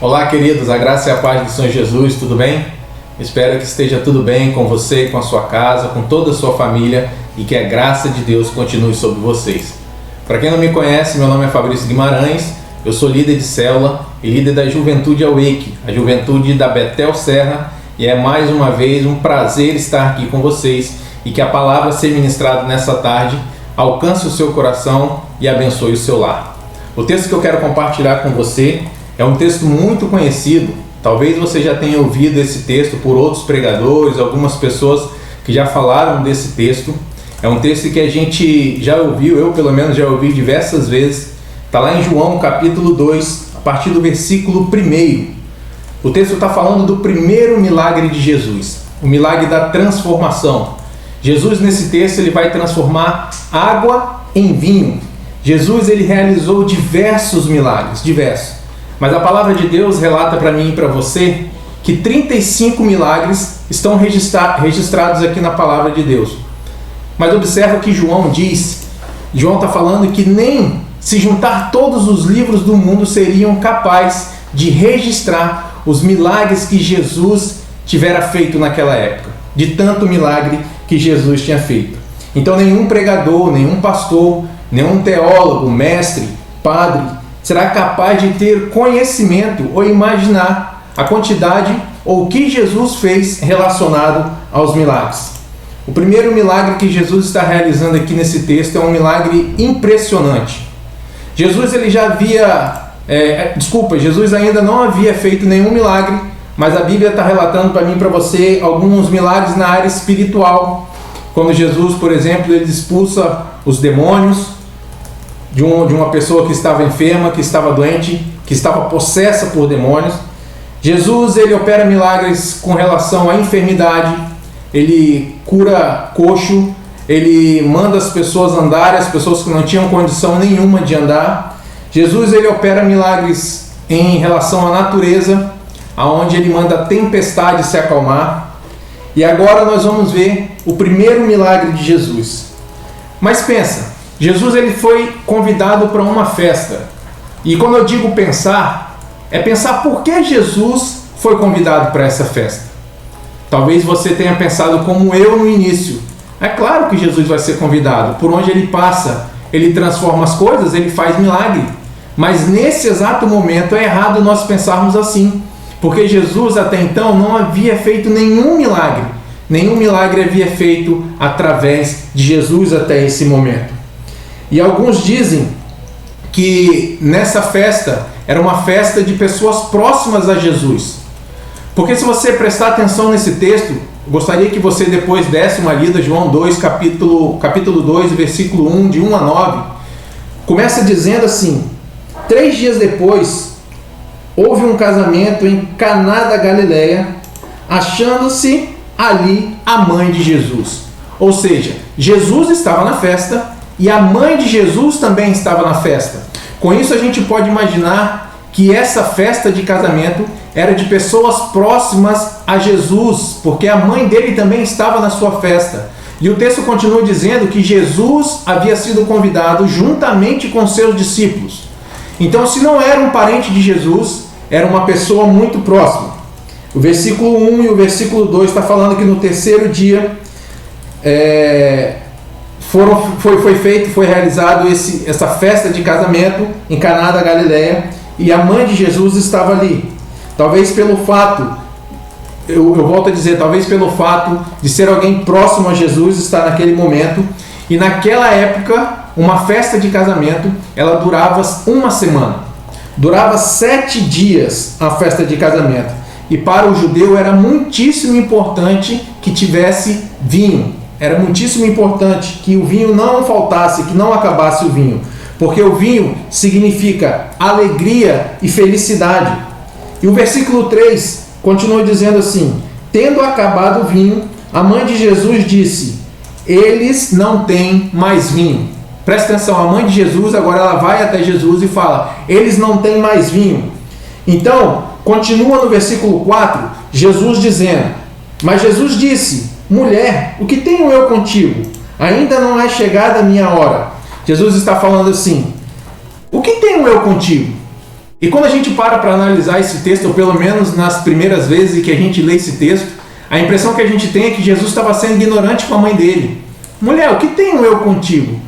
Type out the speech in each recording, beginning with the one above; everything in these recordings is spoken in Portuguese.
Olá, queridos, a graça e a paz do Senhor Jesus, tudo bem? Espero que esteja tudo bem com você, com a sua casa, com toda a sua família e que a graça de Deus continue sobre vocês. Para quem não me conhece, meu nome é Fabrício Guimarães, eu sou líder de célula e líder da Juventude Awake, a juventude da Betel Serra, e é mais uma vez um prazer estar aqui com vocês e que a palavra ser ministrada nessa tarde alcance o seu coração e abençoe o seu lar. O texto que eu quero compartilhar com você é um texto muito conhecido. Talvez você já tenha ouvido esse texto por outros pregadores, algumas pessoas que já falaram desse texto. É um texto que a gente já ouviu, eu pelo menos já ouvi diversas vezes. Está lá em João capítulo 2, a partir do versículo 1. O texto está falando do primeiro milagre de Jesus, o milagre da transformação. Jesus nesse texto ele vai transformar água em vinho. Jesus ele realizou diversos milagres, Mas a palavra de Deus relata para mim e para você que 35 milagres estão registrados aqui na palavra de Deus. Mas observa o que João diz. João está falando que nem se juntar todos os livros do mundo seriam capazes de registrar os milagres que Jesus tivera feito naquela época. De tanto milagre que Jesus tinha feito. Então nenhum pregador, nenhum pastor, nenhum teólogo, mestre, padre, será capaz de ter conhecimento ou imaginar a quantidade ou o que Jesus fez relacionado aos milagres. O primeiro milagre que Jesus está realizando aqui nesse texto é um milagre impressionante. Jesus ainda não havia feito nenhum milagre, mas a Bíblia está relatando para mim e para você alguns milagres na área espiritual. Quando Jesus, por exemplo, ele expulsa os demônios de uma pessoa que estava enferma, que estava doente, que estava possessa por demônios. Jesus ele opera milagres com relação à enfermidade, ele cura coxo, ele manda as pessoas andarem, as pessoas que não tinham condição nenhuma de andar. Jesus ele opera milagres em relação à natureza, aonde ele manda a tempestade se acalmar. E agora nós vamos ver o primeiro milagre de Jesus. Mas pensa, Jesus ele foi convidado para uma festa. E quando eu digo pensar, é pensar por que Jesus foi convidado para essa festa. Talvez você tenha pensado como eu no início. É claro que Jesus vai ser convidado. Por onde ele passa, ele transforma as coisas, ele faz milagre. Mas nesse exato momento é errado nós pensarmos assim. Porque Jesus até então não havia feito nenhum milagre. Nenhum milagre havia feito através de Jesus até esse momento. E alguns dizem que nessa festa era uma festa de pessoas próximas a Jesus. Porque se você prestar atenção nesse texto, gostaria que você depois desse uma lida, João 2, capítulo 2, versículo 1, de 1 a 9. Começa dizendo assim: 3 dias depois, houve um casamento em Caná da Galileia, achando-se ali a mãe de Jesus. Ou seja, Jesus estava na festa, e a mãe de Jesus também estava na festa. Com isso a gente pode imaginar que essa festa de casamento era de pessoas próximas a Jesus, porque a mãe dele também estava na sua festa. E o texto continua dizendo que Jesus havia sido convidado juntamente com seus discípulos. Então, se não era um parente de Jesus, era uma pessoa muito próxima. O versículo 1 e o versículo 2 está falando que no terceiro dia foi realizado essa festa de casamento em Caná da Galileia e a mãe de Jesus estava ali. Talvez pelo fato, eu volto a dizer, talvez pelo fato de ser alguém próximo a Jesus estar naquele momento. E naquela época, uma festa de casamento, ela durava uma semana. Durava 7 dias a festa de casamento. E para o judeu era muitíssimo importante que tivesse vinho. Era muitíssimo importante que o vinho não faltasse, que não acabasse o vinho. Porque o vinho significa alegria e felicidade. E o versículo 3 continua dizendo assim: tendo acabado o vinho, a mãe de Jesus disse: eles não têm mais vinho. Presta atenção, a mãe de Jesus agora ela vai até Jesus e fala: eles não têm mais vinho. Então, continua no versículo 4, Jesus dizendo: mas Jesus disse: mulher, o que tenho eu contigo? Ainda não é chegada a minha hora. Jesus está falando assim: o que tenho eu contigo? E quando a gente para analisar esse texto, ou pelo menos nas primeiras vezes que a gente lê esse texto, a impressão que a gente tem é que Jesus estava sendo ignorante com a mãe dele. Mulher, o que tenho eu contigo?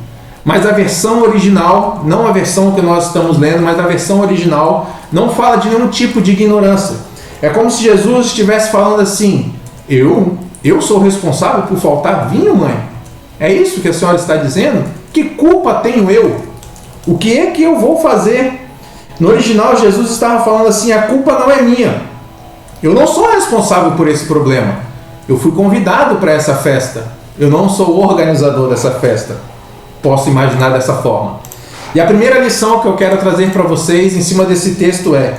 Mas a versão original, não a versão que nós estamos lendo, mas a versão original não fala de nenhum tipo de ignorância. É como se Jesus estivesse falando assim: eu sou responsável por faltar vinho, mãe? É isso que a senhora está dizendo? Que culpa tenho eu? O que é que eu vou fazer? No original, Jesus estava falando assim: a culpa não é minha. Eu não sou responsável por esse problema. Eu fui convidado para essa festa. Eu não sou o organizador dessa festa. Posso imaginar dessa forma. E a primeira lição que eu quero trazer para vocês em cima desse texto é: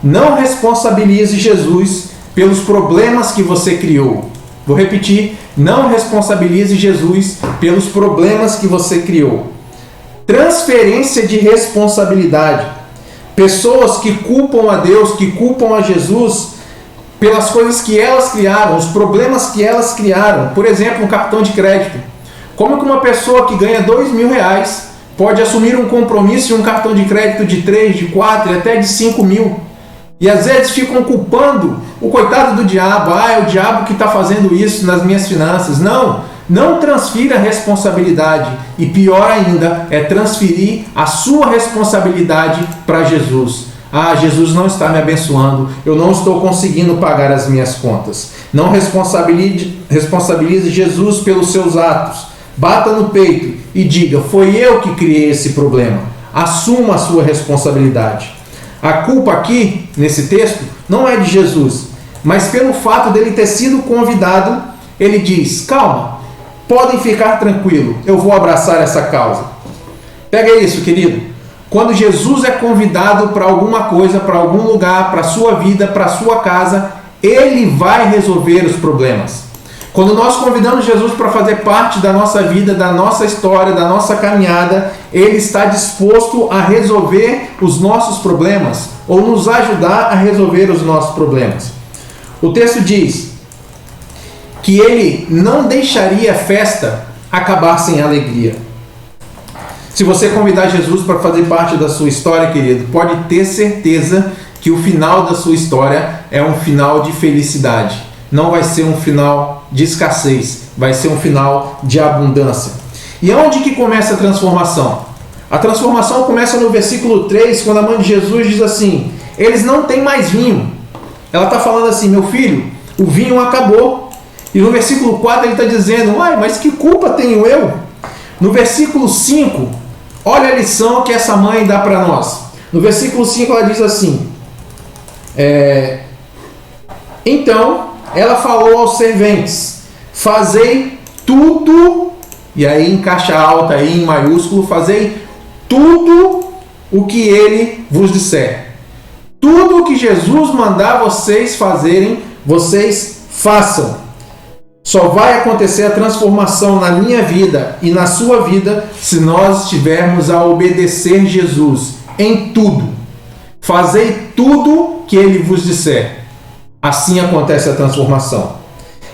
não responsabilize Jesus pelos problemas que você criou. Vou repetir: não responsabilize Jesus pelos problemas que você criou. Transferência de responsabilidade. Pessoas que culpam a Deus, que culpam a Jesus pelas coisas que elas criaram, os problemas que elas criaram. Por exemplo, um cartão de crédito. Como que uma pessoa que ganha R$2.000 pode assumir um compromisso de um cartão de crédito de 3, de 4 e até de 5 mil? E às vezes ficam culpando o coitado do diabo. É o diabo que está fazendo isso nas minhas finanças. Não transfira a responsabilidade. E pior ainda, é transferir a sua responsabilidade para Jesus. Jesus não está me abençoando, eu não estou conseguindo pagar as minhas contas. Não responsabilize Jesus pelos seus atos. Bata no peito e diga: foi eu que criei esse problema. Assuma a sua responsabilidade. A culpa aqui, nesse texto, não é de Jesus, mas pelo fato dele ter sido convidado, ele diz: calma, podem ficar tranquilo, eu vou abraçar essa causa. Pega isso, querido. Quando Jesus é convidado para alguma coisa, para algum lugar, para a sua vida, para a sua casa, ele vai resolver os problemas. Quando nós convidamos Jesus para fazer parte da nossa vida, da nossa história, da nossa caminhada, ele está disposto a resolver os nossos problemas, ou nos ajudar a resolver os nossos problemas. O texto diz que ele não deixaria a festa acabar sem alegria. Se você convidar Jesus para fazer parte da sua história, querido, pode ter certeza que o final da sua história é um final de felicidade. Não vai ser um final de escassez, vai ser um final de abundância. E onde que começa a transformação? A transformação começa no versículo 3, quando a mãe de Jesus diz assim: eles não têm mais vinho. Ela está falando assim: meu filho, o vinho acabou. E no versículo 4 ele está dizendo: mas que culpa tenho eu? No versículo 5, olha a lição que essa mãe dá para nós. No versículo 5 ela diz assim: então ela falou aos serventes: fazei tudo, e aí em caixa alta, aí em maiúsculo, fazei tudo o que ele vos disser. Tudo o que Jesus mandar vocês fazerem, vocês façam. Só vai acontecer a transformação na minha vida e na sua vida se nós estivermos a obedecer Jesus em tudo. Fazei tudo que ele vos disser. Assim acontece a transformação.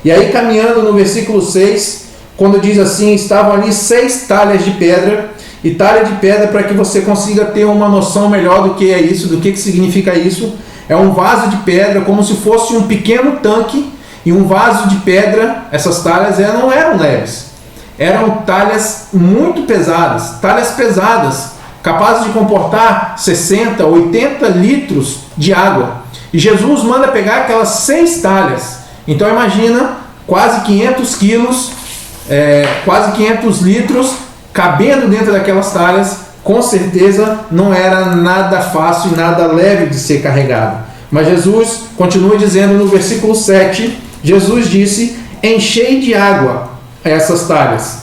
E aí, caminhando no versículo 6, quando diz assim: estavam ali 6 talhas de pedra. E talha de pedra, para que você consiga ter uma noção melhor do que é isso, do que significa isso, é um vaso de pedra, como se fosse um pequeno tanque. E um vaso de pedra, essas talhas não eram leves. Eram talhas muito pesadas, capazes de comportar 60, 80 litros de água. E Jesus manda pegar aquelas 6 talhas. Então imagina, quase 500 quilos, quase 500 litros, cabendo dentro daquelas talhas. Com certeza não era nada fácil e nada leve de ser carregado. Mas Jesus continua dizendo no versículo 7, Jesus disse: enchei de água essas talhas.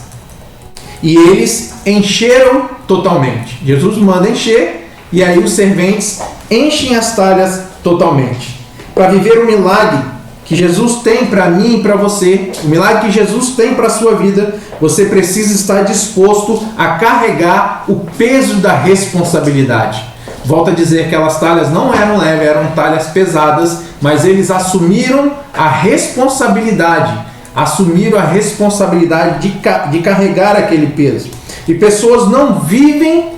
E eles encheram totalmente. Jesus manda encher, e aí os serventes enchem as talhas totalmente. Para viver o milagre que Jesus tem para mim e para você, o milagre que Jesus tem para a sua vida, você precisa estar disposto a carregar o peso da responsabilidade. Volto a dizer que aquelas talhas não eram leves, eram talhas pesadas, mas eles assumiram a responsabilidade de carregar aquele peso. E pessoas não vivem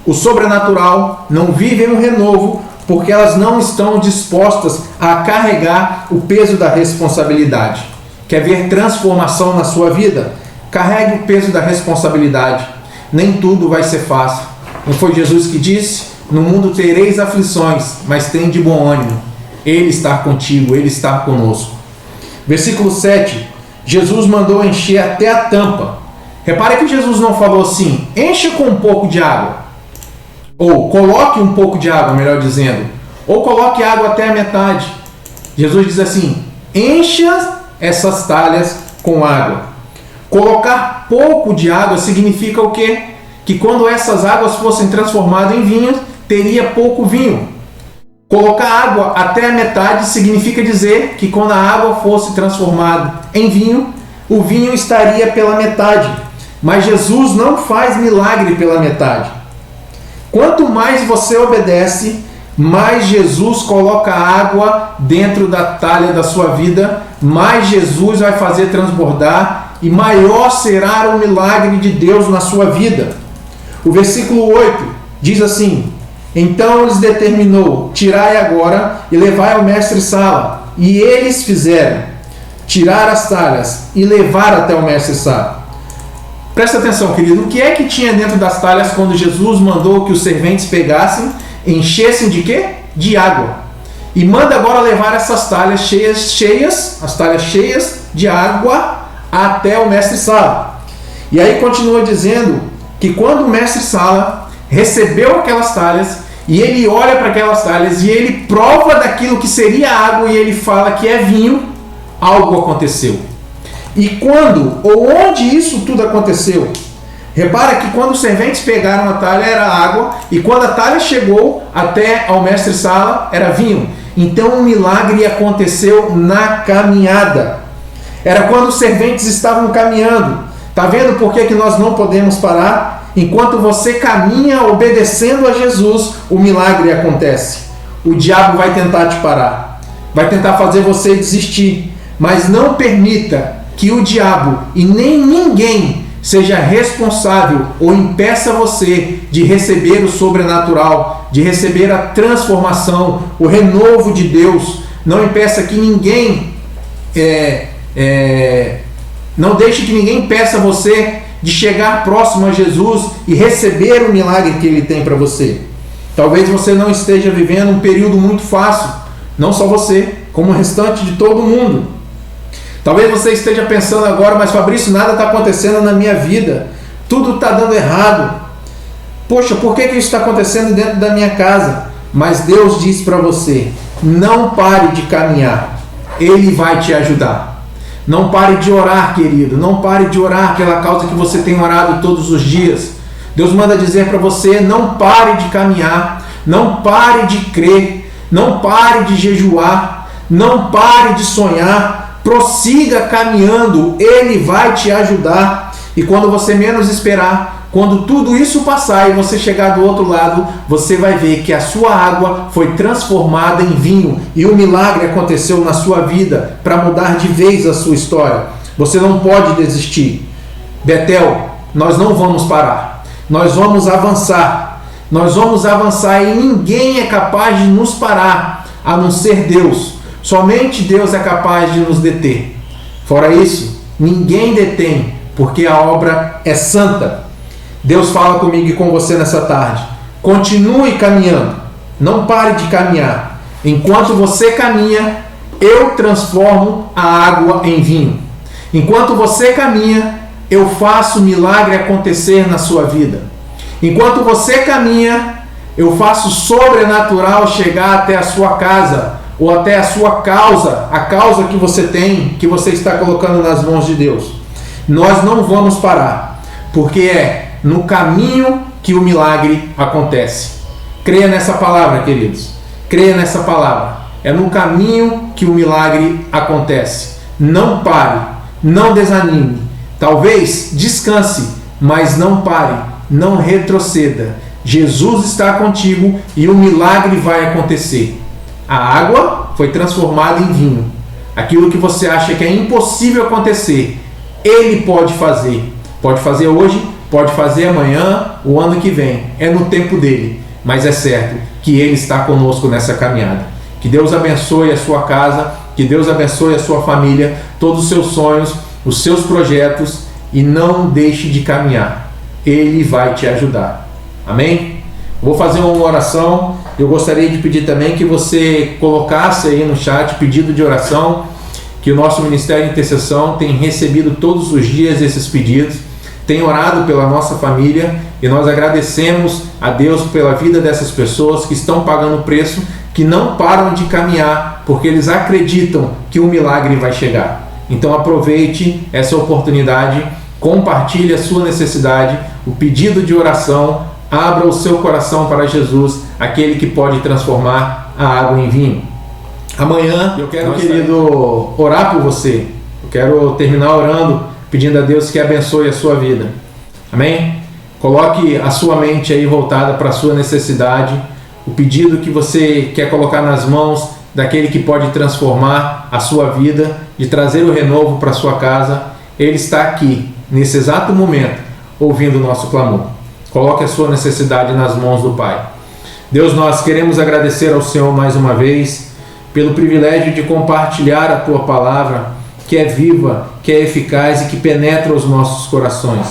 o sobrenatural, não vivem um renovo, porque elas não estão dispostas a carregar o peso da responsabilidade. Quer ver transformação na sua vida? Carregue o peso da responsabilidade. Nem tudo vai ser fácil. Não foi Jesus que disse: no mundo tereis aflições, mas tem de bom ânimo. Ele está contigo, Ele está conosco. Versículo 7. Jesus mandou encher até a tampa. Repare que Jesus não falou assim: encha com um pouco de água. Ou coloque um pouco de água, melhor dizendo. Ou coloque água até a metade. Jesus diz assim: encha essas talhas com água. Colocar pouco de água significa o quê? Que quando essas águas fossem transformadas em vinho, teria pouco vinho. Colocar água até a metade significa dizer que quando a água fosse transformada em vinho, o vinho estaria pela metade. Mas Jesus não faz milagre pela metade. Quanto mais você obedece, mais Jesus coloca água dentro da talha da sua vida, mais Jesus vai fazer transbordar e maior será o milagre de Deus na sua vida. O versículo 8 diz assim: então lhes determinou: tirai agora e levai ao mestre-sala. E eles fizeram: tirar as talhas e levar até o mestre-sala. Presta atenção, querido. O que é que tinha dentro das talhas quando Jesus mandou que os serventes pegassem, enchessem de quê? De água. E manda agora levar essas talhas cheias, as talhas cheias de água até o mestre-sala. E aí continua dizendo que quando o mestre-sala recebeu aquelas talhas e ele olha para aquelas talhas e ele prova daquilo que seria água e ele fala que é vinho, algo aconteceu. E quando ou onde isso tudo aconteceu? Repara que quando os serventes pegaram a talha era água e quando a talha chegou até ao mestre-sala era vinho. Então um milagre aconteceu na caminhada. Era quando os serventes estavam caminhando. Está vendo por que nós não podemos parar? Enquanto você caminha obedecendo a Jesus, o milagre acontece. O diabo vai tentar te parar, vai tentar fazer você desistir, mas não permita que o diabo e nem ninguém seja responsável ou impeça você de receber o sobrenatural, de receber a transformação, o renovo de Deus. Não impeça que ninguém, não deixe que ninguém impeça você de chegar próximo a Jesus e receber o milagre que Ele tem para você. Talvez você não esteja vivendo um período muito fácil, não só você, como o restante de todo mundo. Talvez você esteja pensando agora: mas Fabrício, nada está acontecendo na minha vida, tudo está dando errado. Poxa, por que isso está acontecendo dentro da minha casa? Mas Deus diz para você: não pare de caminhar, Ele vai te ajudar. Não pare de orar, querido. Não pare de orar pela causa que você tem orado todos os dias. Deus manda dizer para você: não pare de caminhar, não pare de crer, não pare de jejuar, não pare de sonhar, prossiga caminhando, Ele vai te ajudar. E quando você menos esperar, quando tudo isso passar e você chegar do outro lado, você vai ver que a sua água foi transformada em vinho e um milagre aconteceu na sua vida para mudar de vez a sua história. Você não pode desistir. Betel, nós não vamos parar. Nós vamos avançar. Nós vamos avançar e ninguém é capaz de nos parar, a não ser Deus. Somente Deus é capaz de nos deter. Fora isso, ninguém detém, porque a obra é santa. Deus fala comigo e com você nessa tarde: continue caminhando, não pare de caminhar. Enquanto você caminha, eu transformo a água em vinho. Enquanto você caminha, eu faço o milagre acontecer na sua vida. Enquanto você caminha, eu faço o sobrenatural chegar até a sua casa, ou até a sua causa, a causa que você tem, que você está colocando nas mãos de Deus. Nós não vamos parar, porque é no caminho que o milagre acontece. Creia nessa palavra, queridos. Creia nessa palavra. É no caminho que o milagre acontece. Não pare, não desanime. Talvez descanse, mas não pare, não retroceda. Jesus está contigo e o milagre vai acontecer. A água foi transformada em vinho. Aquilo que você acha que é impossível acontecer, Ele pode fazer. Pode fazer hoje, pode fazer amanhã, o ano que vem, é no tempo dele, mas é certo que ele está conosco nessa caminhada. Que Deus abençoe a sua casa, que Deus abençoe a sua família, todos os seus sonhos, os seus projetos, e não deixe de caminhar. Ele vai te ajudar. Amém? Vou fazer uma oração. Eu gostaria de pedir também que você colocasse aí no chat pedido de oração, que o nosso Ministério de Intercessão tem recebido todos os dias esses pedidos, tem orado pela nossa família, e nós agradecemos a Deus pela vida dessas pessoas que estão pagando o preço, que não param de caminhar, porque eles acreditam que o milagre vai chegar. Então aproveite essa oportunidade, compartilhe a sua necessidade, o pedido de oração, abra o seu coração para Jesus, aquele que pode transformar a água em vinho. Amanhã eu quero, querido, orar por você. Eu quero terminar orando, pedindo a Deus que abençoe a sua vida. Amém? Coloque a sua mente aí voltada para a sua necessidade, o pedido que você quer colocar nas mãos daquele que pode transformar a sua vida, de trazer o renovo para a sua casa. Ele está aqui, nesse exato momento, ouvindo o nosso clamor. Coloque a sua necessidade nas mãos do Pai. Deus, nós queremos agradecer ao Senhor mais uma vez pelo privilégio de compartilhar a Tua Palavra, que é viva, que é eficaz e que penetra os nossos corações.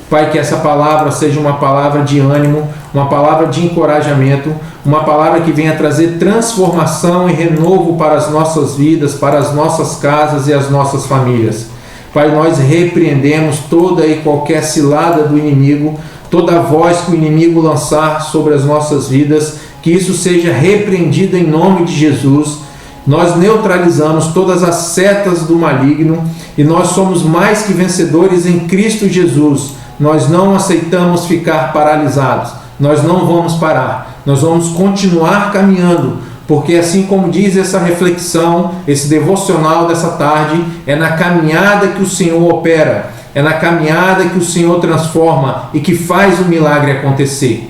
Pai, que essa palavra seja uma palavra de ânimo, uma palavra de encorajamento, uma palavra que venha trazer transformação e renovo para as nossas vidas, para as nossas casas e as nossas famílias. Pai, nós repreendemos toda e qualquer cilada do inimigo, toda voz que o inimigo lançar sobre as nossas vidas, que isso seja repreendido em nome de Jesus. Nós neutralizamos todas as setas do maligno e nós somos mais que vencedores em Cristo Jesus. Nós não aceitamos ficar paralisados, nós não vamos parar, nós vamos continuar caminhando, porque assim como diz essa reflexão, esse devocional dessa tarde, é na caminhada que o Senhor opera, é na caminhada que o Senhor transforma e que faz o milagre acontecer.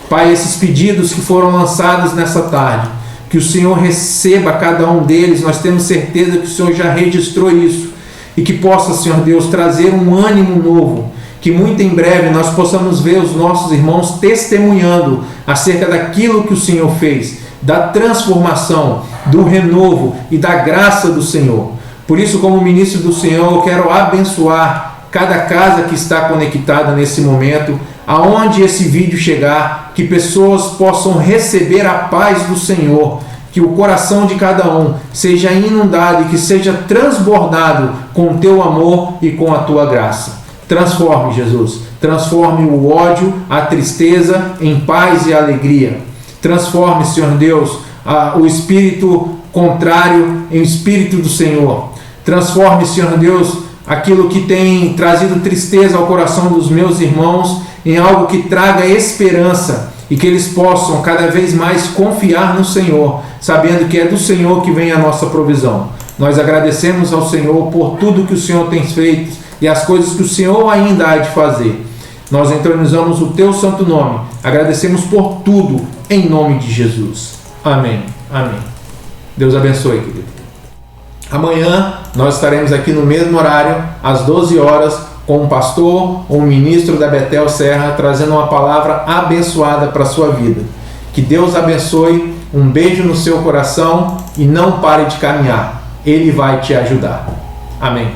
Pai, esses pedidos que foram lançados nessa tarde, que o Senhor receba cada um deles, nós temos certeza que o Senhor já registrou isso, e que possa, Senhor Deus, trazer um ânimo novo, que muito em breve nós possamos ver os nossos irmãos testemunhando acerca daquilo que o Senhor fez, da transformação, do renovo e da graça do Senhor. Por isso, como ministro do Senhor, eu quero abençoar cada casa que está conectada nesse momento, aonde esse vídeo chegar, que pessoas possam receber a paz do Senhor, que o coração de cada um seja inundado e que seja transbordado com o teu amor e com a tua graça. Transforme, Jesus, transforme o ódio, a tristeza em paz e alegria. Transforme, Senhor Deus, o espírito contrário em espírito do Senhor. Transforme, Senhor Deus, aquilo que tem trazido tristeza ao coração dos meus irmãos em algo que traga esperança e que eles possam cada vez mais confiar no Senhor, sabendo que é do Senhor que vem a nossa provisão. Nós agradecemos ao Senhor por tudo que o Senhor tem feito e as coisas que o Senhor ainda há de fazer. Nós entronizamos o teu santo nome, agradecemos por tudo, em nome de Jesus. Amém. Amém. Deus abençoe, querido. Amanhã nós estaremos aqui no mesmo horário, às 12 horas, com um pastor ou um ministro da Betel Serra, trazendo uma palavra abençoada para a sua vida. Que Deus abençoe, um beijo no seu coração e não pare de caminhar. Ele vai te ajudar. Amém.